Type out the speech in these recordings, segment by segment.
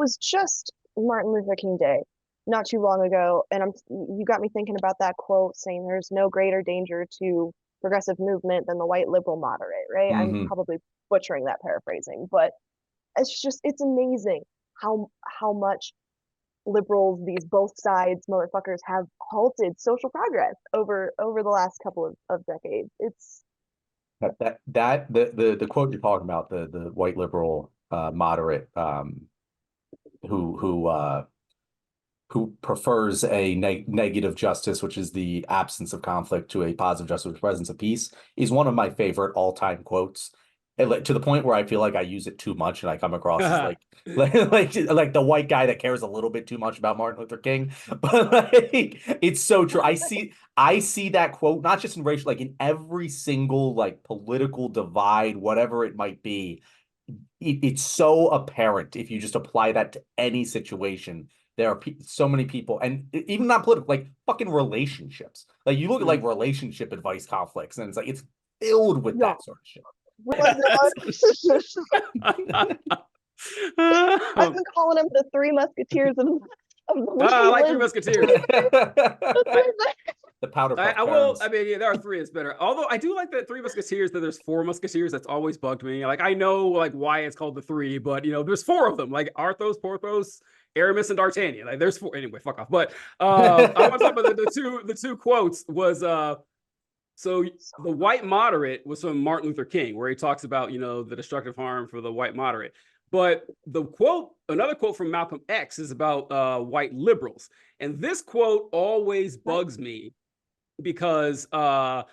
was just Martin Luther King Day not too long ago, and you got me thinking about that quote saying there's no greater danger to progressive movement than the white liberal moderate, right? I'm Hmm. probably butchering that paraphrasing, but it's amazing how much liberals, these both sides motherfuckers have halted social progress over the last couple of decades. It's The quote you're talking about, the white liberal moderate, who who uh who prefers a negative justice, which is the absence of conflict, to a positive justice, which is presence of peace, is one of my favorite all-time quotes. And to the point where I feel like I use it too much, and I come across as like the white guy that cares a little bit too much about Martin Luther King. But like, it's so true. I see that quote not just in racial, like in every single like political divide, whatever it might be. It's so apparent if you just apply that to any situation. There are so many people, and even not political, like fucking relationships. Like you look at like Mm. relationship advice conflicts, and it's like it's filled with y'all. that sort of shit. Was it? I've Um, been calling them the Three Musketeers of the I like Three Wishing Musketeers. The The Powder I, Puff I will. I Girls. mean, yeah, there are three. It's better. Although I do like that Three Musketeers. That there's four Musketeers. That's always bugged me. Like I know like why it's called the three, but there's four of them. Like Arthos, Porthos, Aramis, and D'Artagnan. Like there's four. Anyway, fuck off. But I want to talk about the two quotes was so the white moderate was from Martin Luther King, where he talks about the destructive harm for the white moderate. But another quote from Malcolm X is about white liberals, and this quote always bugs me because right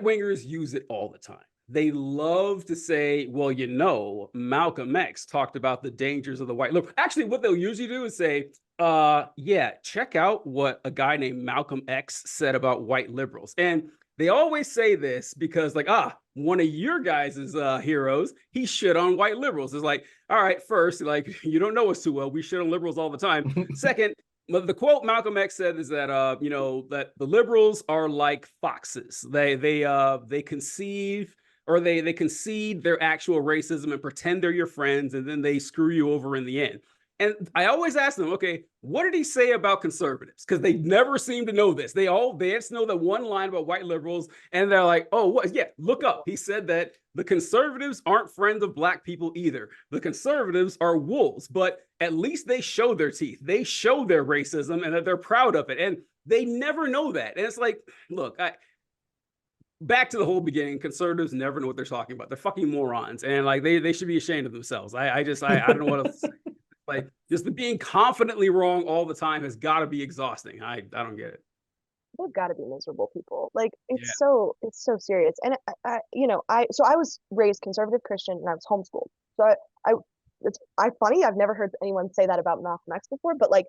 wingers use it all the time. They love to say, well, Malcolm X talked about the dangers of the white liberal. Actually, what they'll usually do is say, yeah, check out what a guy named Malcolm X said about white liberals. And they always say this because, like, one of your guys' heroes, he shit on white liberals. It's like, all right, first, like, you don't know us too well. We shit on liberals all the time. Second, the quote Malcolm X said is that that the liberals are like foxes. They conceive or they concede their actual racism and pretend they're your friends, and then they screw you over in the end. And I always ask them, okay, what did he say about conservatives? Because they never seem to know this. They just know that one line about white liberals, and they're like, oh, what? Yeah, look up. He said that the conservatives aren't friends of black people either. The conservatives are wolves, but at least they show their teeth. They show their racism and that they're proud of it. And they never know that. And it's like, look, back to the whole beginning, conservatives never know what they're talking about. They're fucking morons. And like they should be ashamed of themselves. I don't know what else to say. Like just the being confidently wrong all the time has got to be exhausting. I don't get it. They've got to be miserable people. Like Yeah. it's so serious. And I was raised conservative Christian and I was homeschooled. So I it's funny. I've never heard anyone say that about Malcolm X before, but like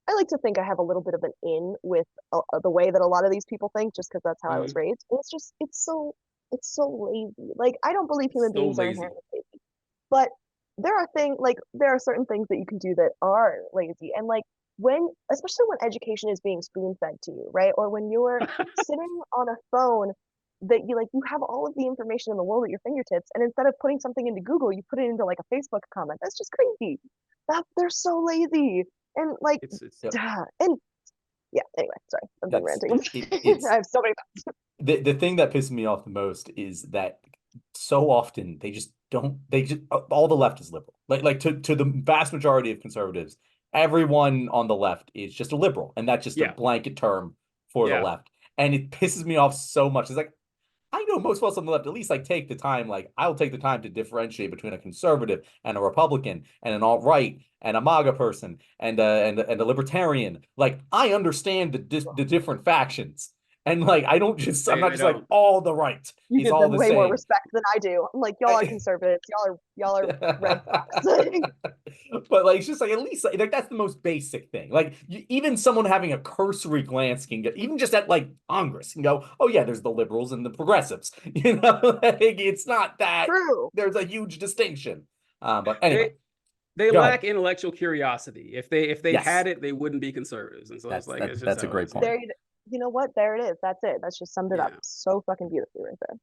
I like to think I have a little bit of an in with the way that a lot of these people think, just because that's how I was Mhm. raised. And it's so lazy. Like I don't believe human So beings are lazy. inherently lazy, but there are certain things that you can do that are lazy, and like especially when education is being spoon fed to you, right? Or when you're sitting on a phone that you have all of the information in the world at your fingertips, and instead of putting something into Google, you put it into like a Facebook comment. That's just crazy. They're so lazy. And like, It's Yep. duh. And yeah, anyway, sorry, I'm done It's ranting. it's I have so many the thing that pisses me off the most is that so often they just all the left is liberal. Like to the vast majority of conservatives, everyone on the left is just a liberal, and that's just a yeah, blanket term for the yeah. left. And it pisses me off so much. It's like I know most of us on the left at least like take the time, like I'll take the time to differentiate between a conservative and a Republican and an alt-right and a MAGA person and a libertarian. Like I understand the different factions. And like I'm not I just like don't. all the right You is give all them the way more same. respect than I do. I'm like, y'all are conservatives. Y'all are red fox. But like it's just like at least like that's the most basic thing. Like even someone having a cursory glance can get even just at like Congress and go, oh yeah, there's the liberals and the progressives. Like, it's not that True. there's a huge distinction. But anyway, They they go ahead. lack intellectual curiosity. If they Yes, had it, they wouldn't be conservatives. And so it's like it's just that's a how it great is. point. You know what? There it is. That's it. That's just summed it up Yeah. so fucking beautifully right there.